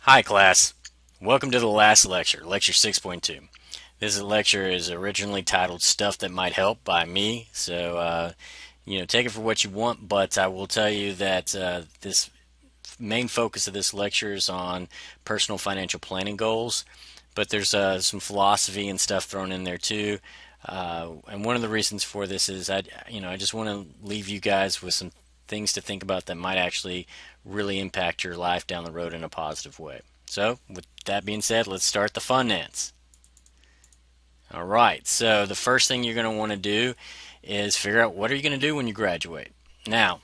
Hi class, welcome to the last lecture, lecture 6.2. This lecture is originally titled Stuff That Might Help by me, so take it for what you want, but I will tell you that this main focus of this lecture is on personal financial planning goals, but there's some philosophy and stuff thrown in there too. And one of the reasons for this is I just want to leave you guys with some things to think about that might actually really impact your life down the road in a positive way. So, with that being said, let's start the fun dance. All right. So, the first thing you're going to want to do is figure out what are you going to do when you graduate. Now,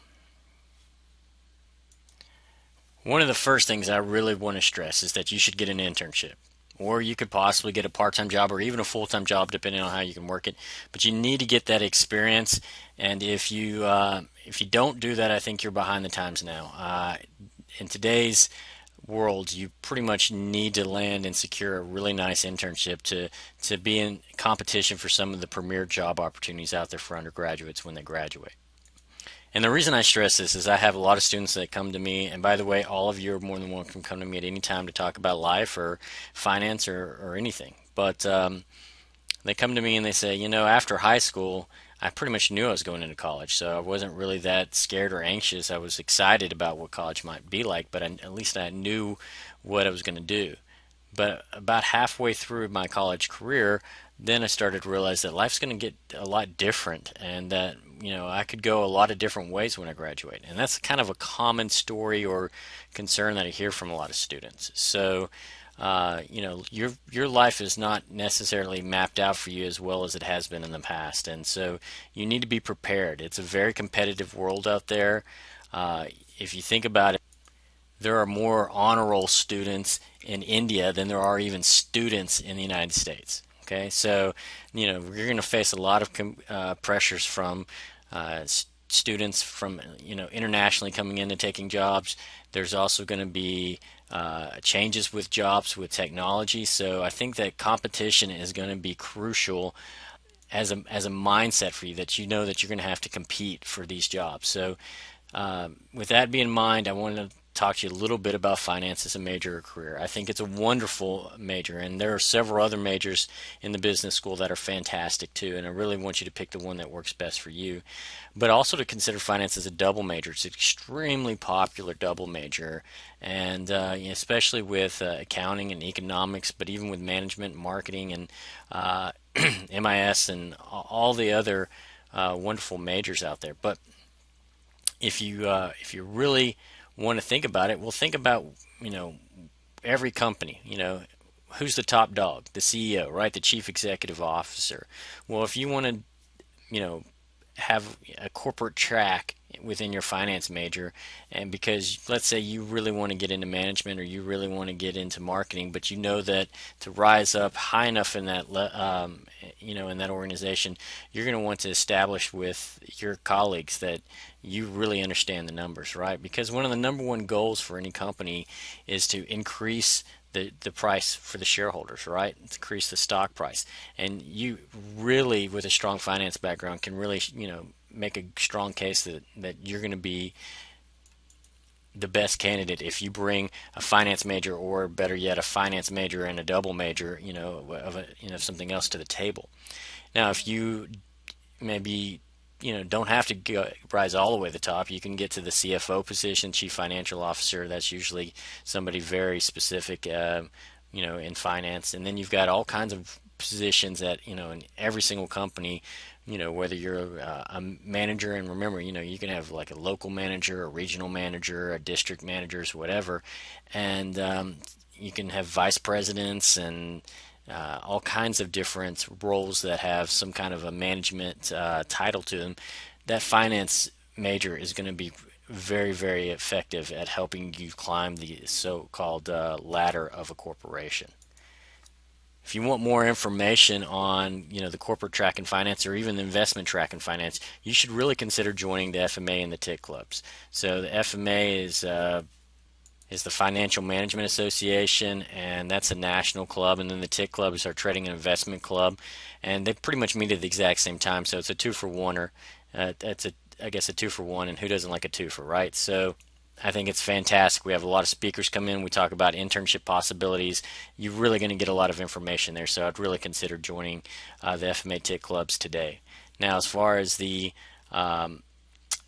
one of the first things I really want to stress is that you should get an internship. Or you could possibly get a part-time job or even a full-time job depending on how you can work it. But you need to get that experience. And if you don't do that, I think you're behind the times now. In today's world, you pretty much need to land and secure a really nice internship to be in competition for some of the premier job opportunities out there for undergraduates when they graduate. And the reason I stress this is I have a lot of students that come to me, and by the way, all of you are more than welcome to come to me at any time to talk about life or finance or anything. But they come to me and they say, after high school, I pretty much knew I was going into college, so I wasn't really that scared or anxious. I was excited about what college might be like, but at least I knew what I was going to do. But about halfway through my college career, then I started to realize that life's going to get a lot different and that, I could go a lot of different ways when I graduate. And that's kind of a common story or concern that I hear from a lot of students. So, your life is not necessarily mapped out for you as well as it has been in the past, and so you need to be prepared. It's a very competitive world out there. If you think about it, there are more honor roll students in India than there are even students in the United States. Okay, so you're going to face a lot of pressures from students from internationally coming in and taking jobs. There's also going to be changes with jobs with technology. So I think that competition is going to be crucial as a mindset for you that you know that you're going to have to compete for these jobs. So with that being in mind, I wanted to talk to you a little bit about finance as a major or career. I think it's a wonderful major, and there are several other majors in the business school that are fantastic too. And I really want you to pick the one that works best for you. But also to consider finance as a double major. It's an extremely popular double major, and especially with accounting and economics, but even with management, marketing, and MIS, and all the other wonderful majors out there. But if you really want to think about it, well, think about every company. Who's the top dog? The CEO, right? The chief executive officer. Well, if you want to you know have a corporate track within your finance major, and because let's say you really want to get into management or you really want to get into marketing, but you know that to rise up high enough in that in that organization, you're going to want to establish with your colleagues that you really understand the numbers, right? Because one of the number one goals for any company is to increase the price for the shareholders, right? Increase the stock price. And you really, with a strong finance background, can really, make a strong case that you're going to be the best candidate if you bring a finance major, or better yet, a finance major and a double major, something else to the table. Now, if you maybe don't have to rise all the way to the top. You can get to the CFO position, chief financial officer. That's usually somebody very specific, in finance. And then you've got all kinds of positions that in every single company. Whether you're a manager, and remember, you can have like a local manager, a regional manager, a district managers, whatever, and you can have vice presidents and all kinds of different roles that have some kind of a management title to them. That finance major is going to be very, very effective at helping you climb the so-called ladder of a corporation. If you want more information on, the corporate track in finance or even the investment track in finance, you should really consider joining the FMA and the TIC clubs. So the FMA is the Financial Management Association, and that's a national club. And then the TIC Club is our Trading and Investment Club, and they pretty much meet at the exact same time. So it's a two for one, or that's I guess a two for one. And who doesn't like a two for, right? So I think it's fantastic. We have a lot of speakers come in. We talk about internship possibilities. You're really going to get a lot of information there. So I'd really consider joining the FMA TIC clubs today. Now, as far as the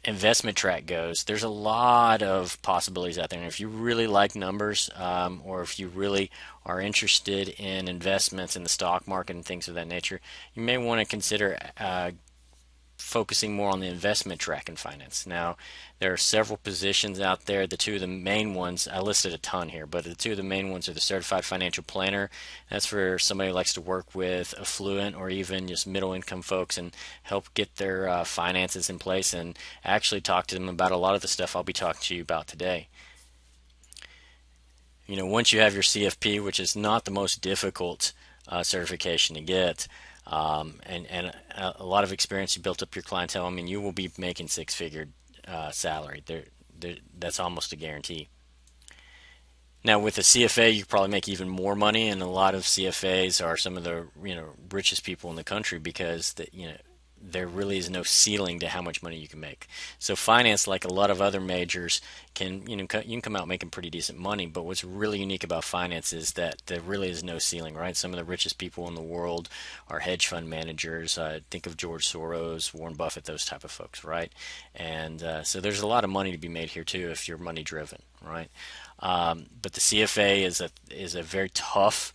investment track goes, there's a lot of possibilities out there. And if you really like numbers, or if you really are interested in investments in the stock market and things of that nature, you may want to consider focusing more on the investment track in finance. Now, there are several positions out there. The two of the main ones, I listed a ton here, but the two of the main ones are the Certified Financial Planner. That's for somebody who likes to work with affluent or even just middle income folks and help get their finances in place and actually talk to them about a lot of the stuff I'll be talking to you about today. Once you have your CFP, which is not the most difficult certification to get, and a lot of experience, you built up your clientele. I mean, you will be making six-figure salary. That's almost a guarantee. Now, with a CFA, you probably make even more money, and a lot of CFAs are some of the richest people in the country because there really is no ceiling to how much money you can make. So finance, like a lot of other majors, you can come out making pretty decent money. But what's really unique about finance is that there really is no ceiling, right? Some of the richest people in the world are hedge fund managers. Think of George Soros, Warren Buffett, those type of folks, right? And so there's a lot of money to be made here too if you're money driven, right? But the CFA is a very tough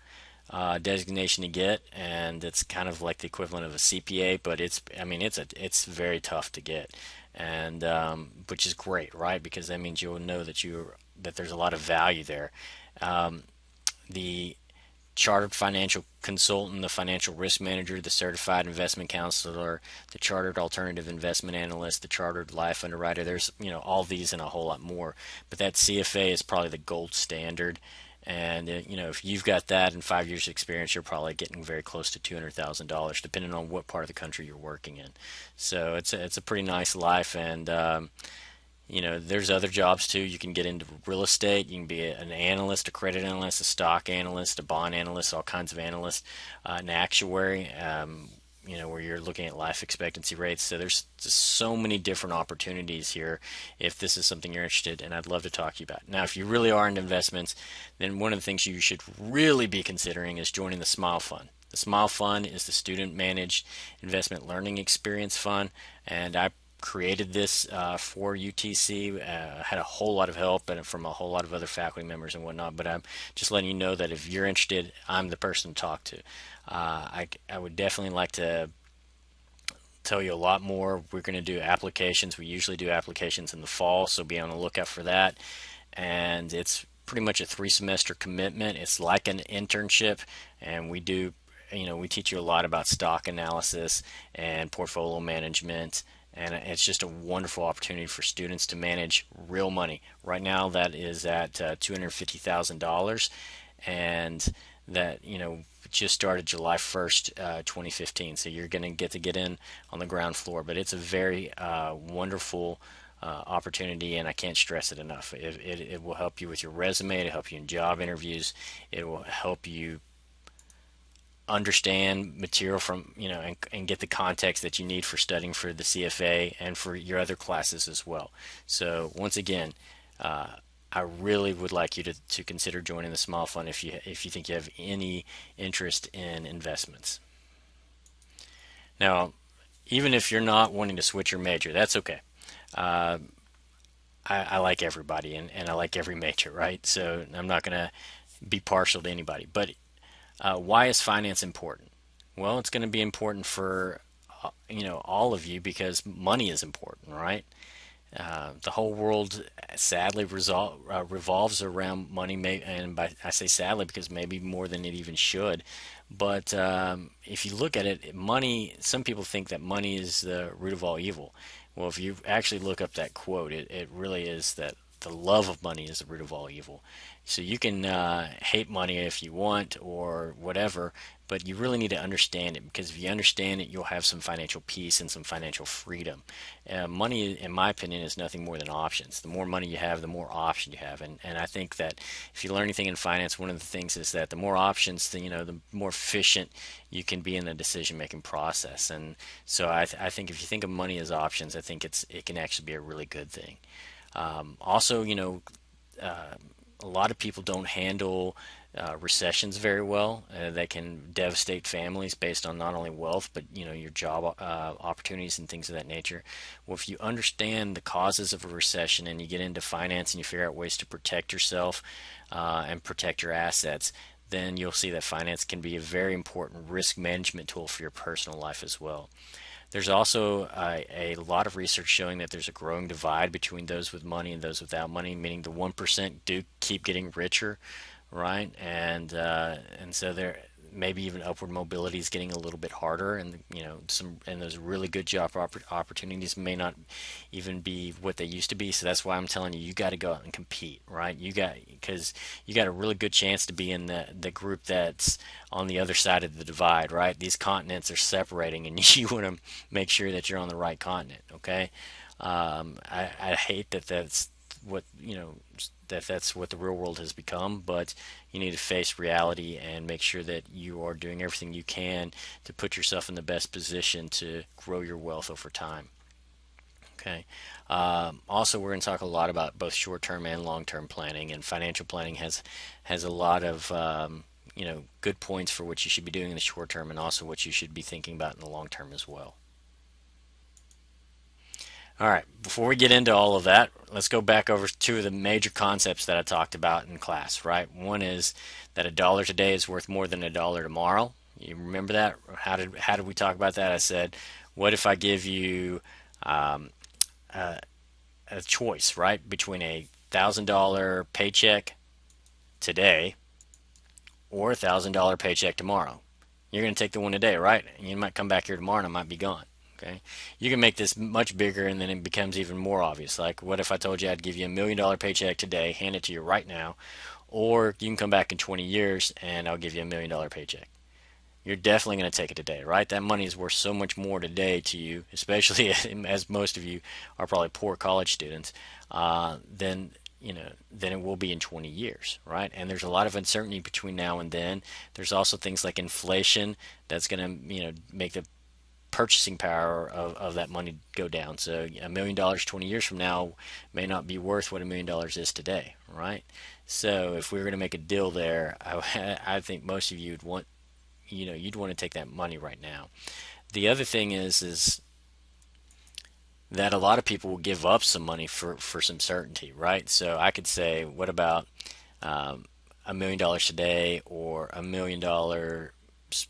designation to get, and it's kind of like the equivalent of a CPA, but it's very tough to get, and which is great, right? Because that means you'll know that there's a lot of value there. The chartered financial consultant, the financial risk manager, the certified investment counselor, the chartered alternative investment analyst, the chartered life underwriter. There's all these and a whole lot more. But that CFA is probably the gold standard. And if you've got that in 5 years experience, you're probably getting very close to $200,000, depending on what part of the country you're working in. So it's a pretty nice life, and there's other jobs too. You can get into real estate. You can be an analyst, a credit analyst, a stock analyst, a bond analyst, all kinds of analysts, an actuary. Where you're looking at life expectancy rates. So there's just so many different opportunities here if this is something you're interested in, and I'd love to talk to you about. Now, if you really are into investments, then one of the things you should really be considering is joining the Smile Fund. The Smile Fund is the Student Managed Investment Learning Experience Fund, and I created this for UTC. Had a whole lot of help and from a whole lot of other faculty members and whatnot. But I'm just letting you know that if you're interested, I'm the person to talk to. I would definitely like to tell you a lot more. We're going to do applications. We usually do applications in the fall, so be on the lookout for that. And it's pretty much a 3 semester commitment. It's like an internship, and we teach you a lot about stock analysis and portfolio management, and it's just a wonderful opportunity for students to manage real money. Right now, that is at $250,000, and that just started July 1st, 2015. So you're going to get in on the ground floor, but it's a very wonderful opportunity, and I can't stress it enough. It will help you with your resume. It'll help you in job interviews. It will help you understand material from and get the context that you need for studying for the CFA and for your other classes as well. So once again, I really would like you to consider joining the Smile Fund if you think you have any interest in investments. Now, even if you're not wanting to switch your major, that's okay. Uh, I like everybody, and I like every major, right? So I'm not going to be partial to anybody. But why is finance important? Well, it's going to be important for all of you because money is important, right? The whole world sadly revolves around money, and I say sadly because maybe more than it even should. But if you look at it, money. Some people think that money is the root of all evil. Well, if you actually look up that quote, it really is that the love of money is the root of all evil. So you can hate money if you want or whatever, but you really need to understand it because if you understand it, you'll have some financial peace and some financial freedom. Money, in my opinion, is nothing more than options. The more money you have, the more options you have, and I think that if you learn anything in finance, one of the things is that the more options, the more efficient you can be in the decision-making process. And so I think if you think of money as options, I think it can actually be a really good thing. Also, a lot of people don't handle recessions very well. That can devastate families based on not only wealth, but your job opportunities and things of that nature. Well, if you understand the causes of a recession and you get into finance and you figure out ways to protect yourself and protect your assets, then you'll see that finance can be a very important risk management tool for your personal life as well. There's also a lot of research showing that there's a growing divide between those with money and those without money, meaning the 1% do keep getting richer, right? And so there maybe even upward mobility is getting a little bit harder, and those really good job opportunities may not even be what they used to be. So that's why I'm telling you, you got to go out and compete, right? Because you got a really good chance to be in the group that's on the other side of the divide, right? These continents are separating, and you want to make sure that you're on the right continent. Okay, I hate that what that's what the real world has become, but you need to face reality and make sure that you are doing everything you can to put yourself in the best position to grow your wealth over time. Okay. Also, we're going to talk a lot about both short-term and long-term planning, and financial planning has a lot of good points for what you should be doing in the short term, and also what you should be thinking about in the long term as well. All right, before we get into all of that, let's go back over two of the major concepts that I talked about in class, right? One is that a dollar today is worth more than a dollar tomorrow. You remember that? How did we talk about that? I said, what if I give you um, a choice, right, between $1,000 paycheck today or $1,000 paycheck tomorrow? You're going to take the one today, right? You might come back here tomorrow and I might be gone. Okay, you can make this much bigger, and then it becomes even more obvious. Like, what if I told you I'd give you $1 million paycheck today, hand it to you right now, or you can come back in 20 years and I'll give you $1 million paycheck? You're definitely going to take it today, right? That money is worth so much more today to you, especially as most of you are probably poor college students, than it will be in 20 years, right? And there's a lot of uncertainty between now and then. There's also things like inflation that's going to, make the purchasing power of that money go down. So $1 million 20 years from now may not be worth what $1 million is today, right? So if we were going to make a deal there, I think most of you would want, you'd want to take that money right now. The other thing is that a lot of people will give up some money for some certainty, right? So I could say, what about um, $1 million today, or $1 million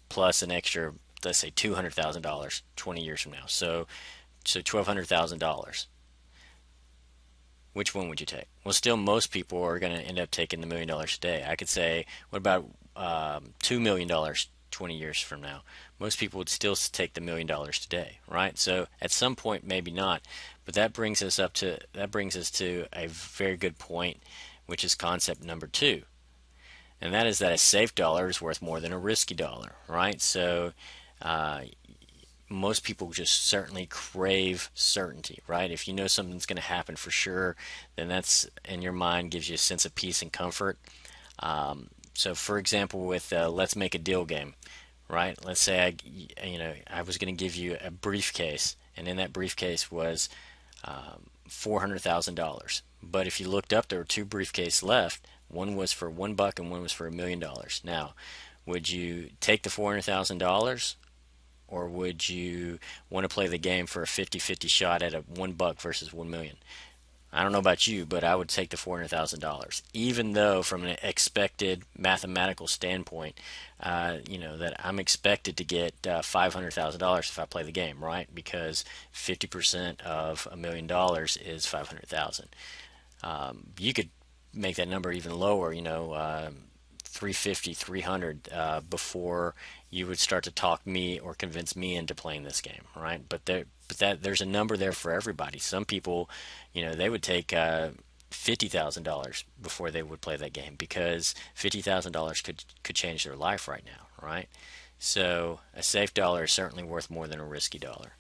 plus an extra, let's say $200,000 20 years from now. So $1,200,000. Which one would you take? Well, still, most people are going to end up taking the $1 million today. I could say, what about $2 million 20 years from now? Most people would still take the $1 million today, right? So at some point, maybe not. But that brings us to a very good point, which is concept number two, and that is that a safe dollar is worth more than a risky dollar, right? So uh, most people just certainly crave certainty, right? If you know something's going to happen for sure, then that's in your mind gives you a sense of peace and comfort. So, for example, with let's make a deal game, right? Let's say I was going to give you a briefcase, and in that briefcase was $400,000. But if you looked up, there were two briefcases left. One was for $1 and one was for $1 million. Now, would you take the $400,000, or would you want to play the game for a 50-50 shot at a $1 versus 1 million? I don't know about you, but I would take the $400,000, even though from an expected mathematical standpoint, that I'm expected to get $500,000 if I play the game, right? Because 50% of $1 million is 500,000. You could make that number even lower, 350, 300, before you would start to talk me or convince me into playing this game, right? But there's a number there for everybody. Some people, they would take $50,000 before they would play that game, because $50,000 could change their life right now, right? So a safe dollar is certainly worth more than a risky dollar.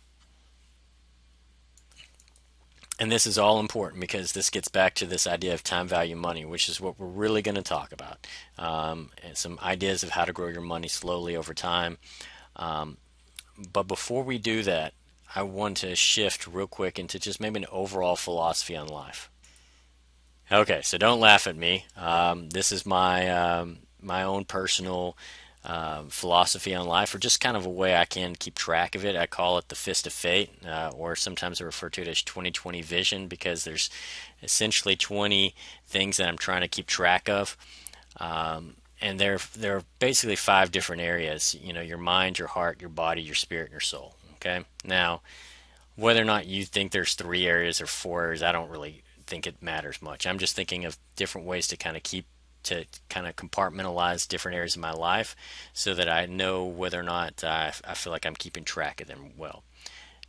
And this is all important because this gets back to this idea of time value money, which is what we're really going to talk about. And some ideas of how to grow your money slowly over time. Um, but before we do that, I want to shift real quick into just maybe an overall philosophy on life. Okay, so don't laugh at me. This is my own personal philosophy on life, or just kind of a way I can keep track of it. I call it the fist of fate, or sometimes I refer to it as 2020 vision, because there's essentially 20 things that I'm trying to keep track of. And there are basically five different areas. You know, your mind, your heart, your body, your spirit, and your soul. Okay. Now, whether or not you think there's three areas or four areas, I don't really think it matters much. I'm just thinking of different ways to kind of compartmentalize different areas of my life so that I know whether or not I feel like I'm keeping track of them well.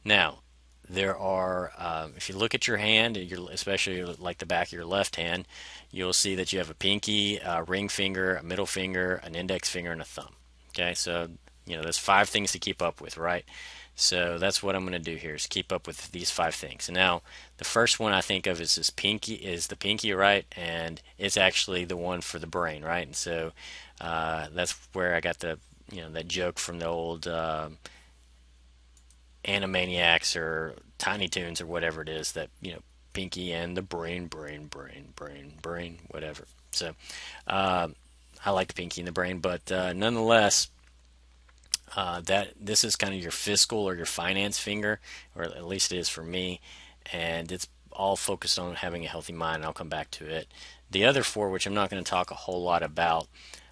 Now, there are, if you look at your hand, especially like the back of your left hand, you'll see that you have a pinky, a ring finger, a middle finger, an index finger, and a thumb. Okay, so there's five things to keep up with, right? So that's what I'm going to do here is keep up with these five things. And now, the first one I think of is the pinky, right? And it's actually the one for the brain, right? And so that's where I got that joke from the old Animaniacs or Tiny Toons or whatever it is that Pinky and the brain, whatever. So I like the Pinky and the brain, but nonetheless, that this is kind of your fiscal or your finance finger, or at least it is for me, and it's all focused on having a healthy mind. And I'll come back to it. The other four, which I'm not going to talk a whole lot about,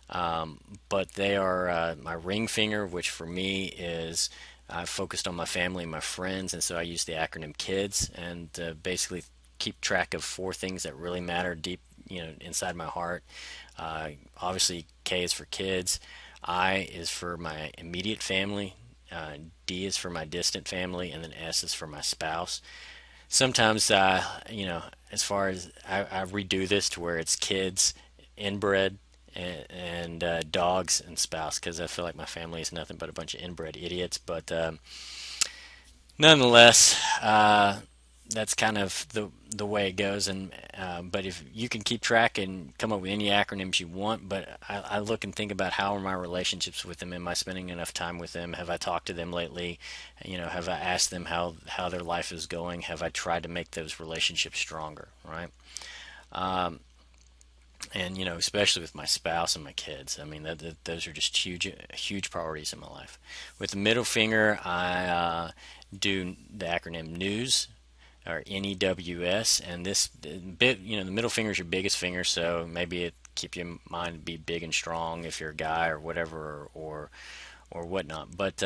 but they are my ring finger, which for me is I focused on my family and my friends, and so I use the acronym KIDS, and basically keep track of four things that really matter deep, inside my heart. Obviously, K is for kids, I is for my immediate family, D is for my distant family, and then S is for my spouse. Sometimes, as far as I redo this to where it's kids, inbred, and dogs and spouse, because I feel like my family is nothing but a bunch of inbred idiots. But nonetheless, that's kind of the way it goes. And but if you can keep track and come up with any acronyms you want, but I look and think about how are my relationships with them? Am I spending enough time with them? Have I talked to them lately? Have I asked them how their life is going? Have I tried to make those relationships stronger? Right. And especially with my spouse and my kids. I mean, those are just huge priorities in my life. With the middle finger, I do the acronym NEWS, or NEWS, and this bit, the middle finger is your biggest finger, so maybe it keep your mind to be big and strong if you're a guy or whatever, or whatnot. But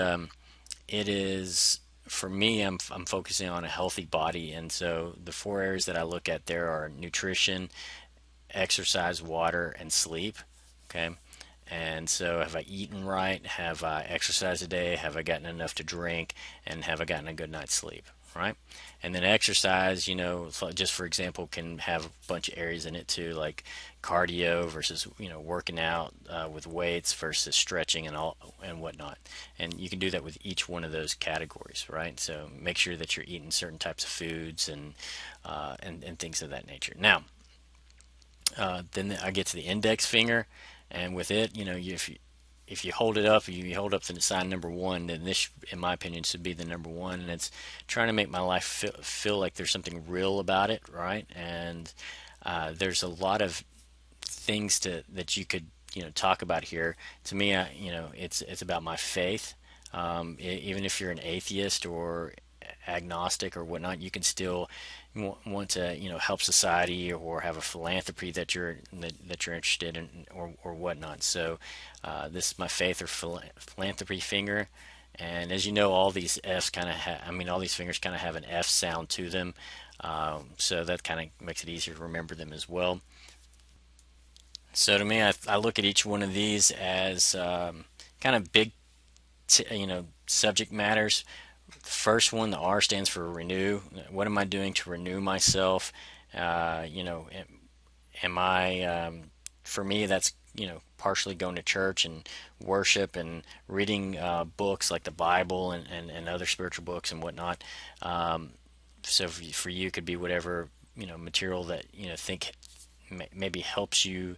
it is for me. I'm focusing on a healthy body, and so the four areas that I look at there are nutrition, exercise, water, and sleep. Okay. And so, have I eaten right? Have I exercised a day? Have I gotten enough to drink? And have I gotten a good night's sleep? Right. And then exercise, just for example, can have a bunch of areas in it too, like cardio versus working out with weights versus stretching and all and whatnot. And you can do that with each one of those categories, right? So make sure that you're eating certain types of foods and things of that nature. Now, then I get to the index finger, and with it, if you hold it up, if you hold up the sign number one, then this, in my opinion, should be the number one, and it's trying to make my life feel like there's something real about it, right? And there's a lot of things that you could talk about here. To me, it's about my faith. Even if you're an atheist or agnostic or whatnot, you can still want to help society or have a philanthropy that you're interested in or whatnot. So this is my faith or philanthropy finger. And as you know, all these F's kind of all these fingers kind of have an F sound to them. So that kind of makes it easier to remember them as well. So to me, I look at each one of these as kind of big, subject matters. The first one, the R, stands for renew. What am I doing to renew myself? Am I, for me, that's, partially going to church and worship and reading books like the Bible and other spiritual books and whatnot. So for you, it could be whatever, material that, think maybe helps you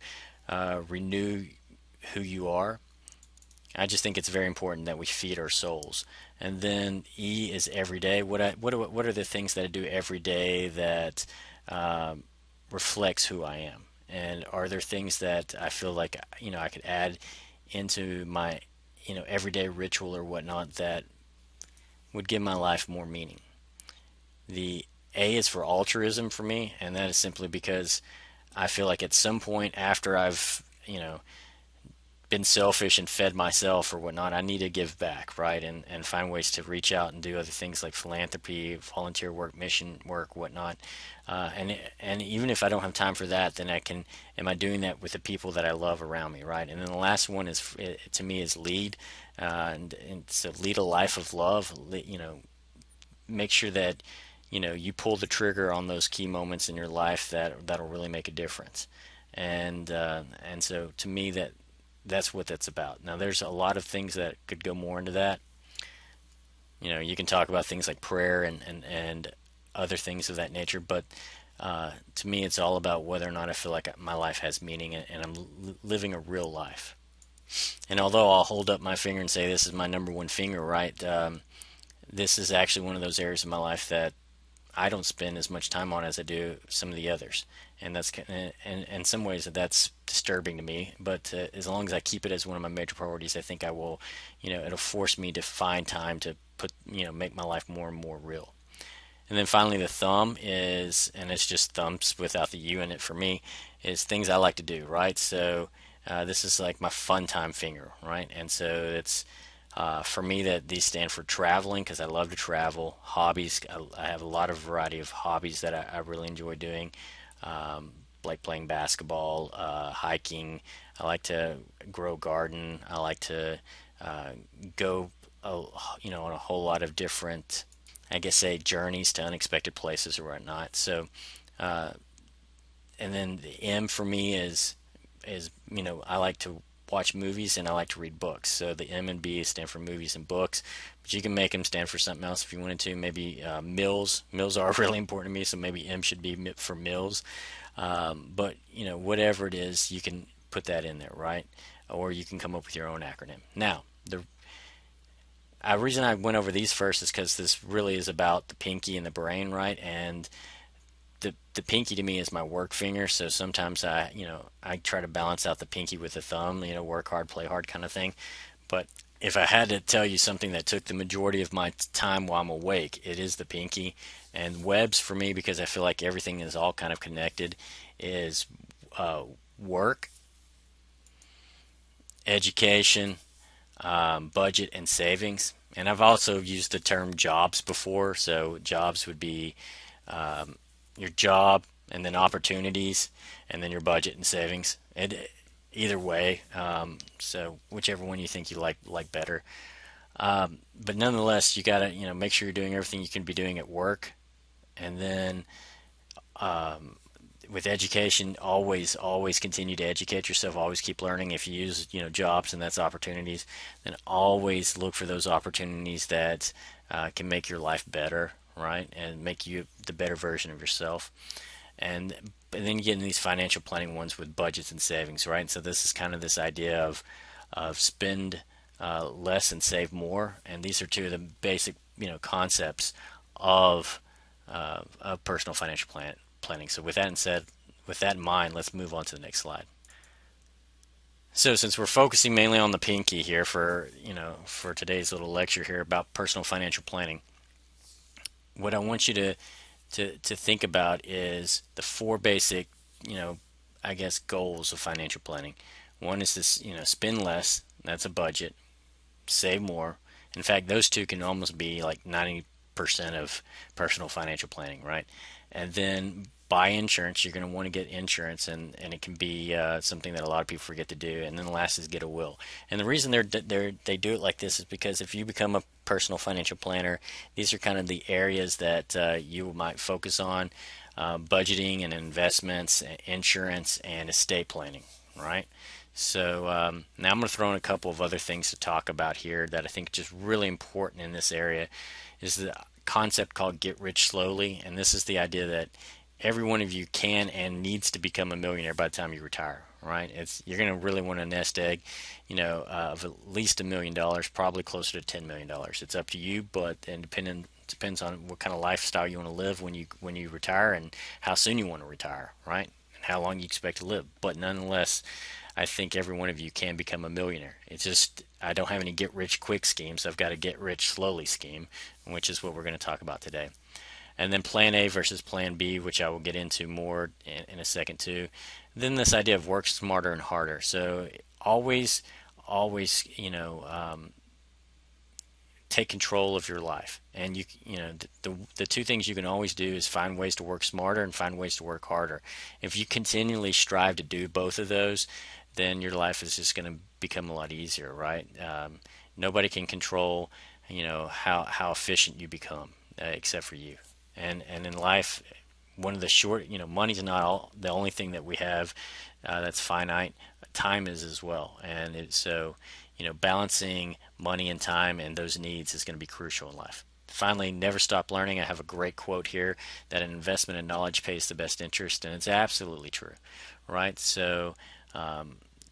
renew who you are. I just think it's very important that we feed our souls. And then E is every day. What are the things that I do every day that reflects who I am? And are there things that I feel like, I could add into my, everyday ritual or whatnot that would give my life more meaning? The A is for altruism for me, and that is simply because I feel like at some point after I've, been selfish and fed myself or whatnot, I need to give back, right? And find ways to reach out and do other things like philanthropy, volunteer work, mission work, whatnot. And even if I don't have time for that, then am I doing that with the people that I love around me, right? And then the last one is, to me, is lead. And so lead a life of love, make sure that, you pull the trigger on those key moments in your life that'll really make a difference. And so to me, that's what that's about. Now, there's a lot of things that could go more into that. You can talk about things like prayer and other things of that nature, but to me, it's all about whether or not I feel like my life has meaning and I'm living a real life. And although I'll hold up my finger and say this is my number one finger, right? This is actually one of those areas of my life that I don't spend as much time on as I do some of the others, and and in some ways that's disturbing to me. But as long as I keep it as one of my major priorities, I think I will, it'll force me to find time to make my life more and more real. And then finally, the thumb is, and it's just thumbs without the U in it for me, is things I like to do, right? So this is like my fun time finger, right? And so it's for me that these stand for traveling because I love to travel. Hobbies, I have a lot of variety of hobbies that I really enjoy doing, like playing basketball, hiking. I like to grow garden. I like to uh, go, on a whole lot of different, I guess, say journeys to unexpected places or whatnot. So, and then the M for me is I like to watch movies and I like to read books. So the M and B stand for movies and books, but you can make them stand for something else if you wanted to. Maybe meals. Meals are really important to me, so maybe M should be for meals. But whatever it is, you can put that in there, right? Or you can come up with your own acronym. Now, the reason I went over these first is because this really is about the pinky and the brain, right? And the pinky to me is my work finger, so sometimes I try to balance out the pinky with the thumb, work hard, play hard kind of thing. But if I had to tell you something that took the majority of my time while I'm awake, it is the pinky. And webs for me, because I feel like everything is all kind of connected, is work, education, budget, and savings. And I've also used the term jobs before. So jobs would be your job, and then opportunities, and then your budget and savings. Either way, so whichever one you think you like better. But nonetheless, you gotta make sure you're doing everything you can be doing at work, and then with education, always continue to educate yourself. Always keep learning. If you use jobs and that's opportunities, then always look for those opportunities that can make your life better, right, and make you the better version of yourself. And then you get in these financial planning ones with budgets and savings, right? And so this is kind of this idea of spend less and save more, and these are two of the basic concepts of personal financial planning. So with that in mind, let's move on to the next slide. So since we're focusing mainly on the pinky here for today's little lecture here about personal financial planning, what I want you to think about is the four basic, I guess, goals of financial planning. One is this, spend less. That's a budget. Save more. In fact, those two can almost be like 90% of personal financial planning, right? And then buy insurance. You're going to want to get insurance, and it can be something that a lot of people forget to do. And then the last is get a will. And the reason they do it like this is because if you become a personal financial planner, these are kind of the areas that you might focus on: budgeting and investments, insurance, and estate planning, right? So now I'm going to throw in a couple of other things to talk about here that I think just really important in this area is the concept called get rich slowly. And this is the idea that every one of you can and needs to become a millionaire by the time you retire, right? It's you're going to really want a nest egg, of at least $1 million, probably closer to $10 million. It's up to you, but and depends on what kind of lifestyle you want to live when you retire and how soon you want to retire, right? And how long you expect to live. But nonetheless, I think every one of you can become a millionaire. It's just I don't have any get rich quick schemes. I've got a get rich slowly scheme, which is what we're going to talk about today. And then plan A versus plan B, which I will get into more in a second too. Then this idea of work smarter and harder. So always, always, take control of your life. And the two things you can always do is find ways to work smarter and find ways to work harder. If you continually strive to do both of those, then your life is just going to become a lot easier, right? Nobody can control, how efficient you become, except for you. And in life, one of the short, money's not the only thing that we have that's finite. Time is as well, and so balancing money and time and those needs is going to be crucial in life. Finally, never stop learning. I have a great quote here that an investment in knowledge pays the best interest, and it's absolutely true, right? So,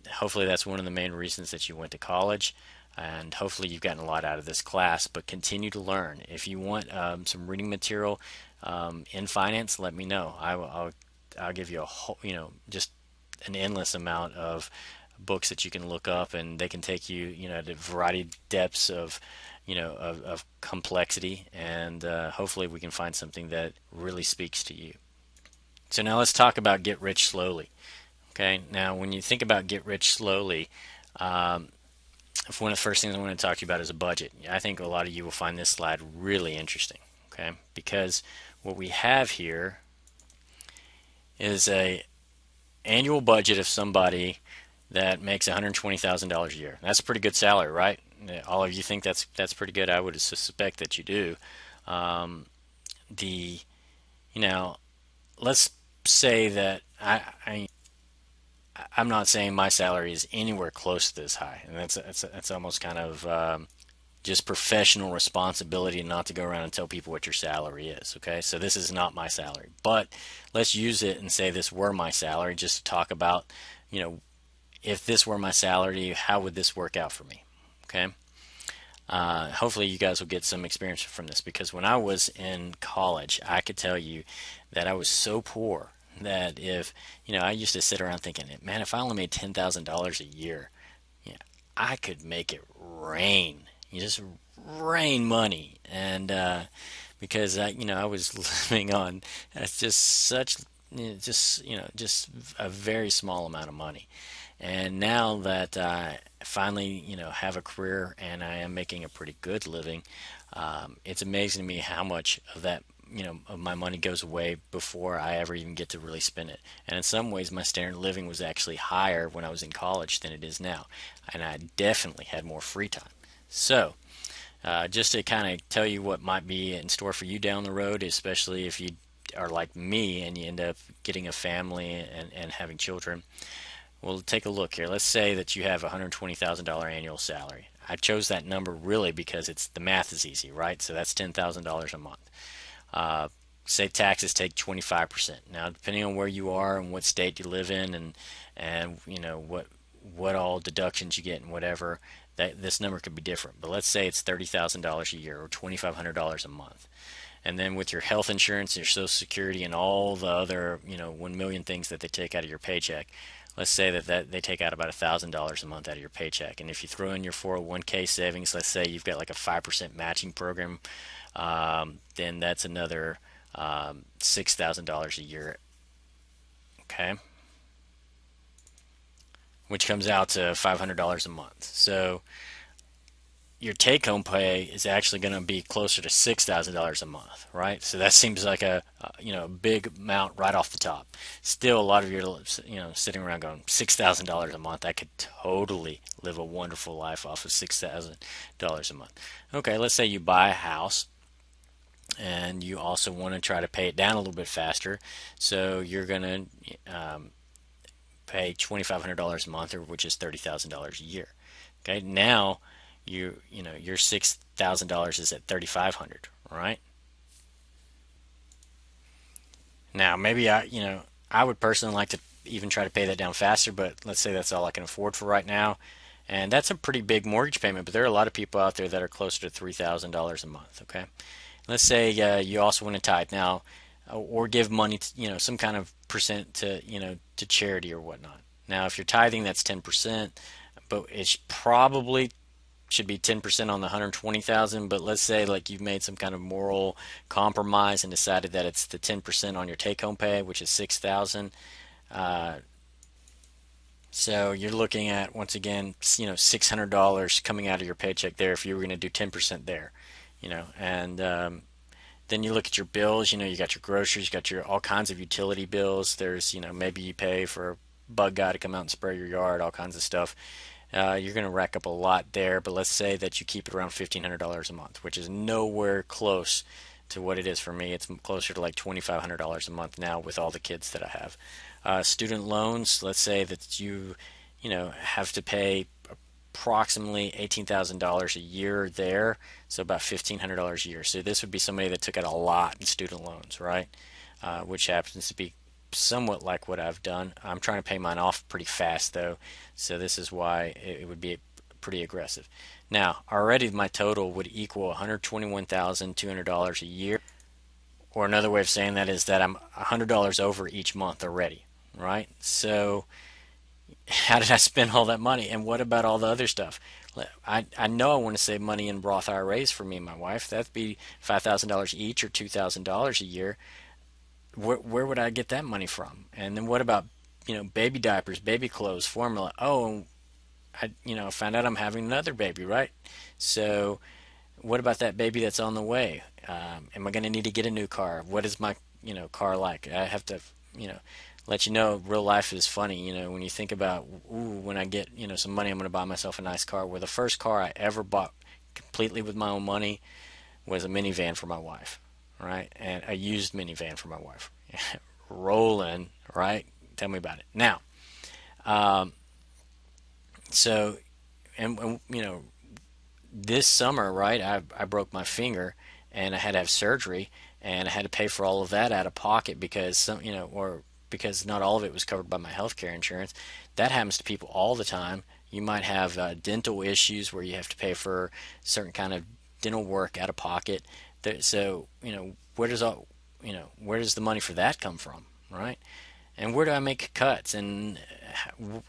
hopefully, that's one of the main reasons that you went to college, and hopefully, you've gotten a lot out of this class. But continue to learn. If you want some reading material in finance, let me know. I'll give you a whole, just an endless amount of books that you can look up, and they can take you, to a variety of depths of, of complexity, and hopefully we can find something that really speaks to you. So now let's talk about get rich slowly. Okay, now when you think about get rich slowly, um, one of the first things I want to talk to you about is a budget. I think a lot of you will find this slide really interesting. Okay, because what we have here is a annual budget of somebody that makes $120,000 a year. That's a pretty good salary, right? All of you think that's pretty good. I would suspect that you do. Um, the you know, let's say that I'm not saying my salary is anywhere close to this high, and that's almost kind of just professional responsibility not to go around and tell people what your salary is. Okay, so this is not my salary, but let's use it and say this were my salary, just to talk about, you know, if this were my salary, how would this work out for me? Okay. Hopefully, you guys will get some experience from this because when I was in college, I could tell you that I was so poor that if, I used to sit around thinking, man, if I only made $10,000 a year, yeah, I could make it rain. You just rain money. And because I was living on just such, just a very small amount of money. And now that I finally, have a career and I am making a pretty good living, it's amazing to me how much of that, of my money goes away before I ever even get to really spend it. And in some ways, my standard of living was actually higher when I was in college than it is now. And I definitely had more free time. So, just to kind of tell you what might be in store for you down the road, especially if you are like me and you end up getting a family and having children. Well, take a look here. Let's say that you have a $120,000 annual salary. I chose that number really because it's the math is easy, right? So that's $10,000 a month. Uh, Say taxes take 25%. Now, depending on where you are and what state you live in, and what all deductions you get and whatever, that this number could be different. But let's say it's $30,000 a year or $2,500 a month. And then with your health insurance, your Social Security, and all the other 1 million things that they take out of your paycheck, let's say that they take out about $1,000 a month out of your paycheck. And if you throw in your 401k savings, let's say you've got like a 5% matching program, then that's another $6,000 a year. Okay, which comes out to $500 a month. So your take home pay is actually going to be closer to $6,000 a month, right? So that seems like a big amount right off the top. Still, a lot of you sitting around going $6,000 a month. I could totally live a wonderful life off of $6,000 a month. Okay, let's say you buy a house and you also want to try to pay it down a little bit faster. So you're going to pay $2,500 a month, which is $30,000 a year. Okay, now your $6,000 is at 3,500, right? Now maybe I would personally like to even try to pay that down faster, but let's say that's all I can afford for right now. And that's a pretty big mortgage payment, but there are a lot of people out there that are closer to $3,000 a month, okay? Let's say you also want to tithe now, or give money to, some kind of percent to, to charity or whatnot. Now, if you're tithing, that's 10%, but it's probably should be 10% on the 120,000. But let's say like you've made some kind of moral compromise and decided that it's the 10% on your take-home pay, which is 6,000. Uh, so you're looking at, once again, $600 coming out of your paycheck there if you were going to do 10% there, and then you look at your bills. You got your groceries, you got your all kinds of utility bills. There's, maybe you pay for a bug guy to come out and spray your yard, all kinds of stuff. You're going to rack up a lot there, but let's say that you keep it around $1,500 a month, which is nowhere close to what it is for me. It's closer to like $2,500 a month now with all the kids that I have. Student loans, let's say that have to pay approximately $18,000 a year there, so about $1,500 a year. So this would be somebody that took out a lot in student loans, right? Which happens to be somewhat like what I've done. I'm trying to pay mine off pretty fast though, so this is why it would be pretty aggressive. Now, already my total would equal $121,200 a year, or another way of saying that is that I'm $100 over each month already, right? So how did I spend all that money? And what about all the other stuff? I know I want to save money in Roth IRAs for me and my wife. That'd be $5,000 each or $2,000 a year. Where would I get that money from? And then what about, baby diapers, baby clothes, formula? Oh, I found out I'm having another baby, right? So what about that baby that's on the way? Am I going to need to get a new car? What is my, car like? I have to, you know, let you know real life is funny. When you think about, ooh, when I get, some money, I'm going to buy myself a nice car. Well, the first car I ever bought completely with my own money was a minivan for my wife, right? And a used minivan for my wife. Rolling, right? Tell me about it. Now, um, so, and this summer, right, I broke my finger and I had to have surgery and I had to pay for all of that out of pocket because or because not all of it was covered by my health care insurance. That happens to people all the time. You might have dental issues where you have to pay for certain kind of dental work out of pocket. So, where does the money for that come from, right? And where do I make cuts? And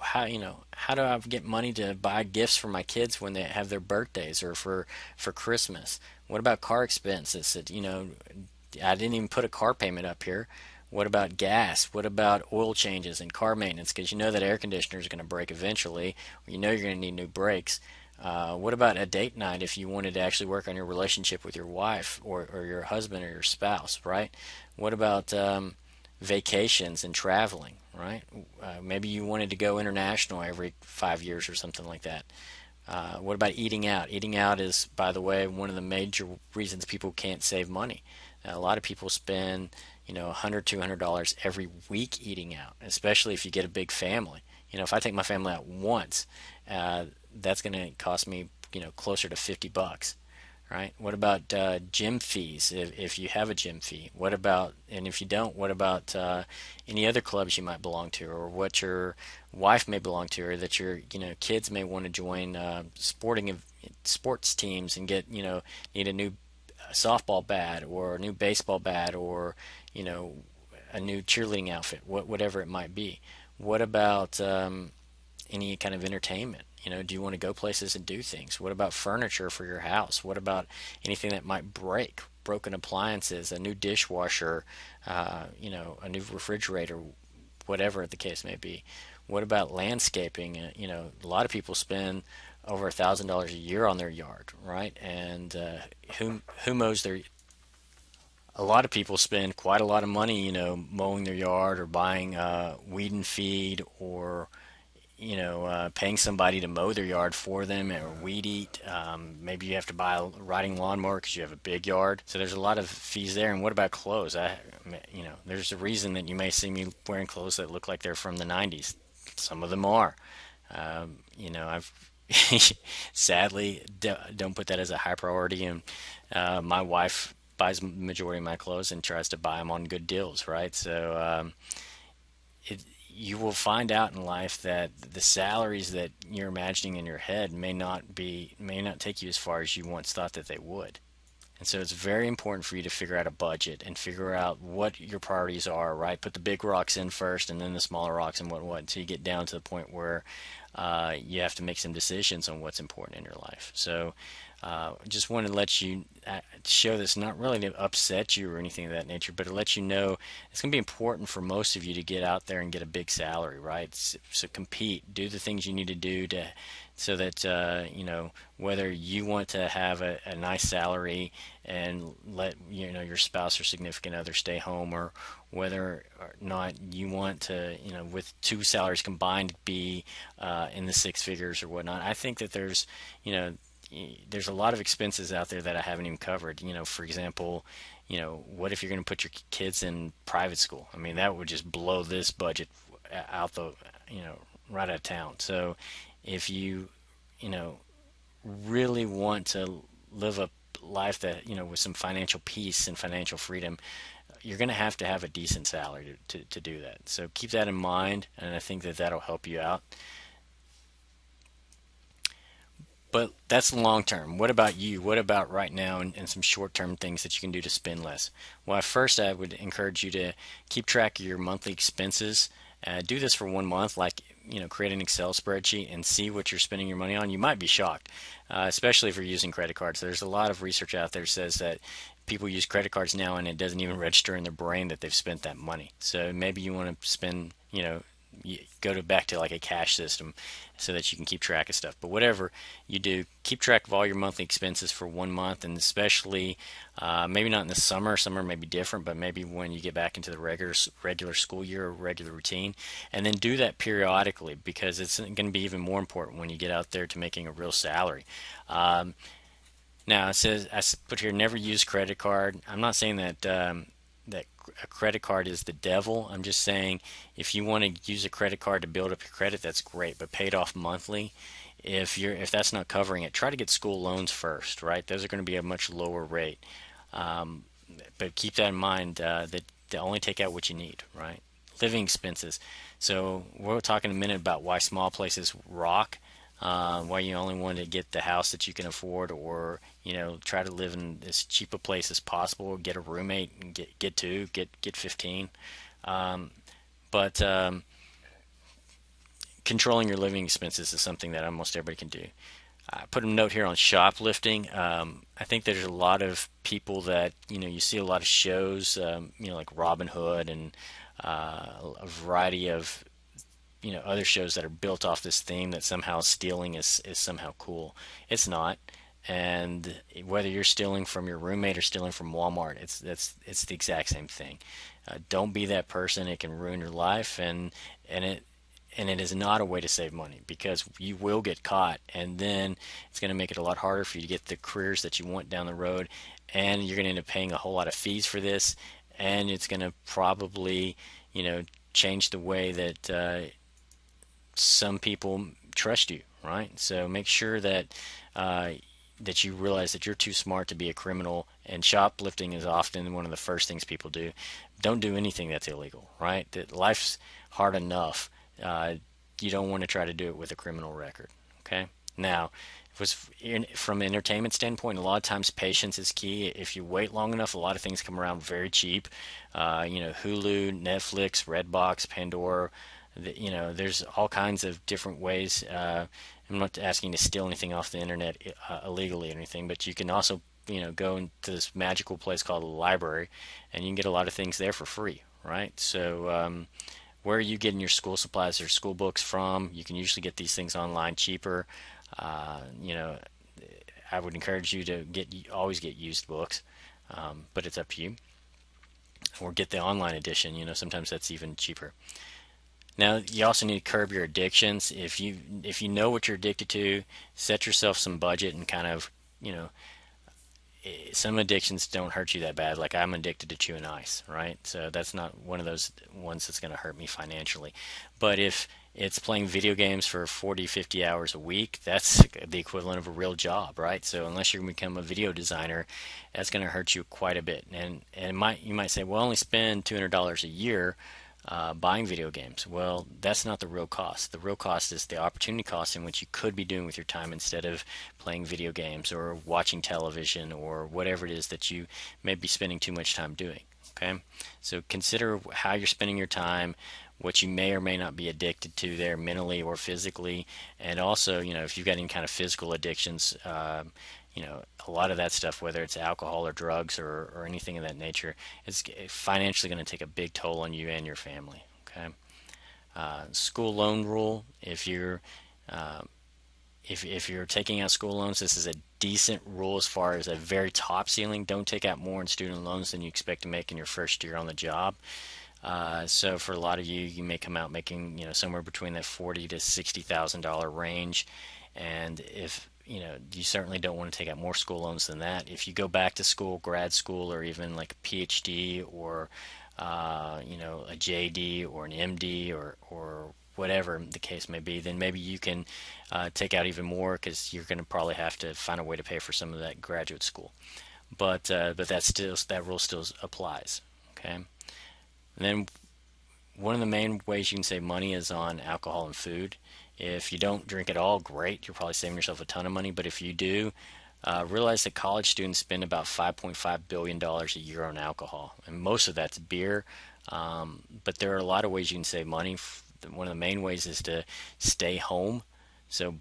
how do I get money to buy gifts for my kids when they have their birthdays or for Christmas? What about car expenses? I didn't even put a car payment up here. What about gas? What about oil changes and car maintenance? Because you know that air conditioner is going to break eventually. Or you know you're going to need new brakes. What about a date night if you wanted to actually work on your relationship with your wife or your husband or your spouse, right? What about vacations and traveling, right? Maybe you wanted to go international every 5 years or something like that. What about eating out? Eating out is, by the way, one of the major reasons people can't save money. A lot of people spend, $100, $200 every week eating out, especially if you get a big family. If I take my family out once, that's going to cost me, closer to $50. Right? What about gym fees if you have a gym fee? What about, and if you don't, what about any other clubs you might belong to, or what your wife may belong to, or that your kids may want to join sports teams and get need a new softball bat or a new baseball bat or a new cheerleading outfit, whatever it might be. What about any kind of entertainment? Do you want to go places and do things? What about furniture for your house? What about anything that might break? Broken appliances, a new dishwasher, a new refrigerator, whatever the case may be. What about landscaping? A lot of people spend over $1,000 a year on their yard, right? And who mows their? A lot of people spend quite a lot of money, mowing their yard or buying weed and feed or paying somebody to mow their yard for them or weed eat. Maybe you have to buy a riding lawnmower because you have a big yard. So there's a lot of fees there. And what about clothes? There's a reason that you may see me wearing clothes that look like they're from the 90s. Some of them are. I've sadly don't put that as a high priority. And my wife buys the majority of my clothes and tries to buy them on good deals, right? So it you will find out in life that the salaries that you're imagining in your head may not take you as far as you once thought that they would. And so it's very important for you to figure out a budget and figure out what your priorities are, right? Put the big rocks in first and then the smaller rocks and what until you get down to the point where you have to make some decisions on what's important in your life. So just want to let you show this, not really to upset you or anything of that nature, but to let you know it's going to be important for most of you to get out there and get a big salary, right? So compete, do the things you need to do to so that whether you want to have a nice salary and let your spouse or significant other stay home, or whether or not you want to with two salaries combined be in the six figures or whatnot. I think that there's a lot of expenses out there that I haven't even covered. For example, what if you're going to put your kids in private school? I mean, that would just blow this budget out the, right out of town. So if you know, really want to live a life that, with some financial peace and financial freedom, you're going to have a decent salary to do that. So keep that in mind, and I think that that'll help you out. But that's long term. What about you? What about right now and some short term things that you can do to spend less? Well, first, I would encourage you to keep track of your monthly expenses. Do this for 1 month, like, create an Excel spreadsheet and see what you're spending your money on. You might be shocked, especially if you're using credit cards. There's a lot of research out there that says that people use credit cards now and it doesn't even register in their brain that they've spent that money. So maybe you want to spend, you go to back to like a cash system so that you can keep track of stuff. But whatever you do, keep track of all your monthly expenses for 1 month, and especially maybe not in the summer. Summer may be different, but maybe when you get back into the regular school year or regular routine, and then do that periodically because it's going to be even more important when you get out there to making a real salary. Um, Now it says put here never use credit card. I'm not saying that a credit card is the devil. I'm just saying if you want to use a credit card to build up your credit, that's great, but pay it off monthly. If that's not covering it, try to get school loans first, right? Those are going to be a much lower rate. Um, but keep that in mind that they only take out what you need, right? Living expenses. So we're talking a minute about why small places rock, why you only want to get the house that you can afford, or try to live in as cheap a place as possible. Get a roommate and get two, get 15. Um, but controlling your living expenses is something that almost everybody can do. I put a note here on shoplifting. I think there's a lot of people that you see a lot of shows, like Robin Hood and a variety of other shows that are built off this theme that somehow stealing is somehow cool. It's not. And whether you're stealing from your roommate or stealing from Walmart, it's the exact same thing. Don't be that person. It can ruin your life, and it is not a way to save money because you will get caught, and then it's going to make it a lot harder for you to get the careers that you want down the road, and you're going to end up paying a whole lot of fees for this, and it's going to probably change the way that some people trust you, right? So make sure uh, that you realize that you're too smart to be a criminal, and shoplifting is often one of the first things people do. Don't do anything that's illegal, right? That life's hard enough. Uh, you don't want to try to do it with a criminal record, okay? Now, from an entertainment standpoint, a lot of times patience is key. If you wait long enough, a lot of things come around very cheap. Hulu, Netflix, Redbox, Pandora. There's all kinds of different ways. I'm not asking you to steal anything off the internet illegally or anything, but you can also, go into this magical place called a library, and you can get a lot of things there for free, right? So, where are you getting your school supplies or school books from? You can usually get these things online cheaper. Uh, you know, I would encourage you to always get used books, but it's up to you. Or get the online edition. Sometimes that's even cheaper. Now, you also need to curb your addictions. If you know what you're addicted to, set yourself some budget and kind of, you know, some addictions don't hurt you that bad. Like I'm addicted to chewing ice, right? So that's not one of those ones that's going to hurt me financially. But if it's playing video games for 40, 50 hours a week, that's the equivalent of a real job, right? So unless you become a video designer, that's going to hurt you quite a bit. And you might say, well, I only spend $200 a year. buying video games. Well, that's not the real cost. The real cost is the opportunity cost in which you could be doing with your time instead of playing video games or watching television or whatever it is that you may be spending too much time doing. Okay, so consider how you're spending your time, what you may or may not be addicted to there mentally or physically, and also, if you've got any kind of physical addictions, a lot of that stuff, whether it's alcohol or drugs or anything of that nature, it's financially going to take a big toll on you and your family. Okay. School loan rule: uh, if you're taking out school loans, this is a decent rule as far as a very top ceiling. Don't take out more in student loans than you expect to make in your first year on the job. So for a lot of you, you may come out making somewhere between that $40,000 to $60,000 range, and if you certainly don't want to take out more school loans than that. If you go back to school, grad school, or even like a PhD or a JD or an MD or whatever the case may be, then maybe you can take out even more because you're going to probably have to find a way to pay for some of that graduate school. But that rule still applies. Okay. And then one of the main ways you can save money is on alcohol and food. If you don't drink at all, great. You're probably saving yourself a ton of money. But if you do, realize that college students spend about $5.5 billion a year on alcohol. And most of that's beer. But there are a lot of ways you can save money. One of the main ways is to stay home. So,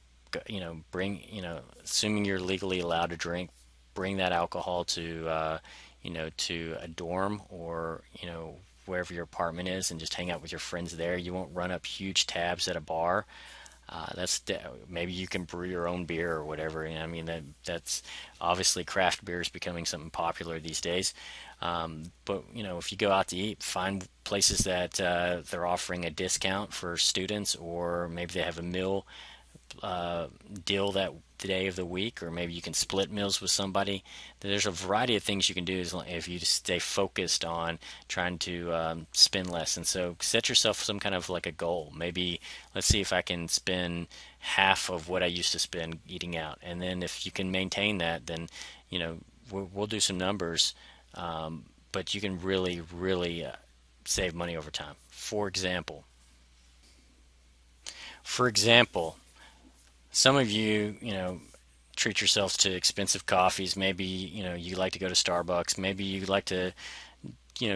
assuming you're legally allowed to drink, bring that alcohol to a dorm or, wherever your apartment is, and just hang out with your friends there. You won't run up huge tabs at a bar. Maybe you can brew your own beer or whatever. I mean, that's obviously craft beer is becoming something popular these days. But if you go out to eat, find places that they're offering a discount for students, or maybe they have a meal deal that day of the week, or maybe you can split meals with somebody. There's a variety of things you can do if you just stay focused on trying to spend less. And so set yourself some kind of like a goal. Maybe let's see if I can spend half of what I used to spend eating out. And then if you can maintain that, then we'll do some numbers. But you can really, really save money over time. For example, some of you, treat yourselves to expensive coffees. Maybe, you like to go to Starbucks. Maybe you like to,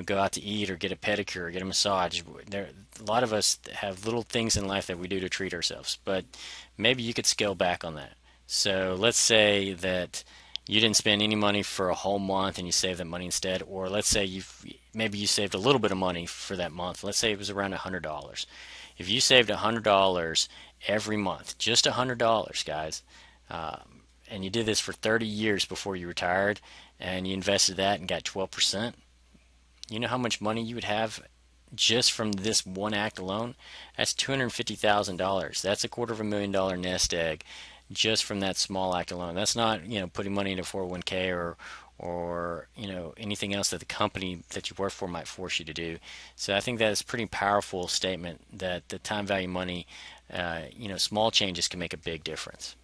go out to eat or get a pedicure or get a massage. A lot of us have little things in life that we do to treat ourselves, but maybe you could scale back on that. So let's say that you didn't spend any money for a whole month and you saved that money instead, or let's say maybe you saved a little bit of money for that month. Let's say it was around $100. If you saved $100 every month, just $100, guys, and you did this for 30 years before you retired, and you invested that and got 12%, you know how much money you would have just from this one act alone? That's $250,000. That's $250,000 nest egg just from that small act alone. That's not, putting money into 401k or anything else that the company that you work for might force you to do. So I think that is a pretty powerful statement that the time value money, small changes can make a big difference.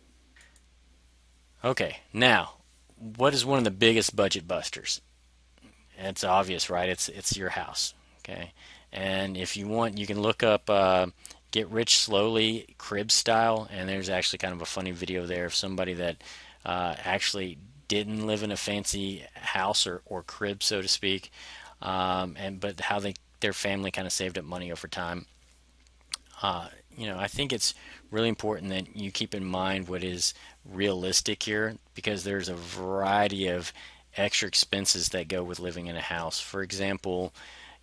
Okay, now, what is one of the biggest budget busters? It's obvious, right? It's your house. Okay, and if you want, you can look up "Get Rich Slowly" crib style, and there's actually kind of a funny video there of somebody that actually didn't live in a fancy house or crib, so to speak, but how their family kind of saved up money over time. I think it's really important that you keep in mind what is realistic here, because there's a variety of extra expenses that go with living in a house. For example,